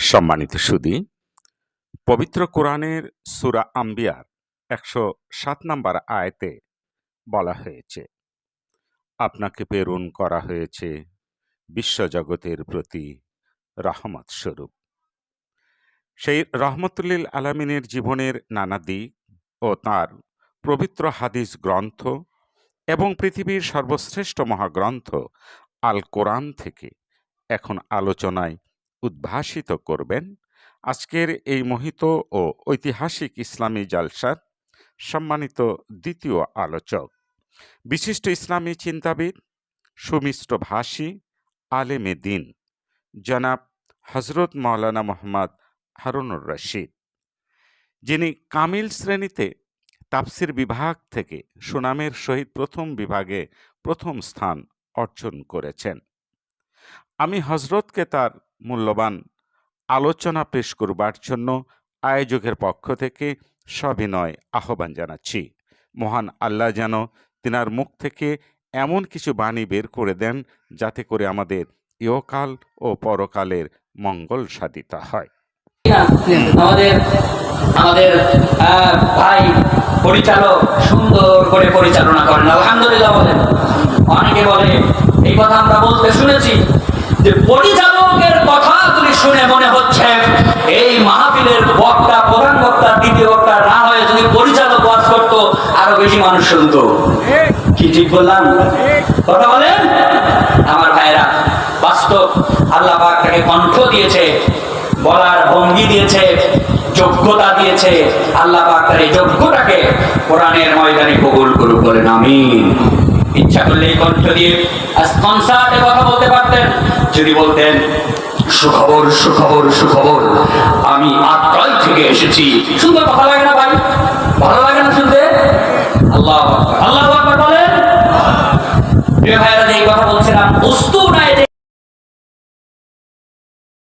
সম্মানিত সুধী, পবিত্র কোরআনের সূরা আম্বিয়ার ১০৭ নম্বর আয়াতে বলা হয়েছে, আপনাকে প্রেরণ করা হয়েছে বিশ্বজগতের প্রতি রহমত স্বরূপ। সেই রহমতুল্লিল আলামিনের জীবনের নানা দিক ও তাঁর পবিত্র হাদিস গ্রন্থ এবং পৃথিবীর সর্বশ্রেষ্ঠ মহাগ্রন্থ আল কোরআন থেকে এখন আলোচনায় উদ্ভাসিত করবেন আজকের এই মোহিত ও ঐতিহাসিক ইসলামী জালসার সম্মানিত দ্বিতীয় আলোচক, বিশিষ্ট ইসলামী চিন্তাবিদ, সুমিষ্ট ভাষী, আলেমে দিন জনাব হজরত মাওলানা মোহাম্মদ হারুনুর রশিদ, যিনি কামিল শ্রেণীতে তাফসির বিভাগ থেকে সুনামের সহিত প্রথম বিভাগে প্রথম স্থান অর্জন করেছেন। আমি হজরতকে তার মূল্যবান আলোচনা পেশ করবার জন্য আয়োজকের পক্ষ থেকে সবিনয় আহ্বান জানাচ্ছি। মহান আল্লাহ যেন তিনার মুখ থেকে এমন কিছু বাণী বের করে দেন যাতে করে আমাদের ইহকাল ও পরকালের মঙ্গল সাধিত হয়। আমাদের আমাদের ভাই পরিচালক সুন্দর করে পরিচালনা করেন, আলহামদুলিল্লাহ বলেন। অনেকে বলে, এই কথা আমরা বলতে শুনেছি যে পরিচালকের কথাগুলি শুনে মনে হচ্ছে এই মাহফিলের বক্তা, প্রধান বক্তা, দ্বিতীয় বক্তা না হয়ে যদি পরিচালক ওয়াজ করতো আরো বেশি মানুষ শুনতো। কি ঠিক বললাম? কথা বলেন আমার ভাইরা। বাস্তব আল্লাহ পাক তাকে কণ্ঠ দিয়েছে, বলার ভঙ্গি দিয়েছে, যোগ্যতা দিয়েছে। আল্লাহ পাক তার এই যোগ্যতাকে কোরআনের ময়দানে কবুল করুক, বলেন আমিন। ইচ্ছা করলে এই কণ্ঠ দিয়ে আজ কনসার্টে কথা বলতে পারতেন, যদি বলতেন সুখবর সুখবর সুখবর, আমি আত্রাই থেকে এসেছি। সুন্দর কথা লাগে না ভাই? ভালো লাগে না শুনতে? আল্লাহু আকবার, আল্লাহু আকবার বলেন। প্রিয় ভাইরা, এই কথা বলছিলাম, উস্তুনায়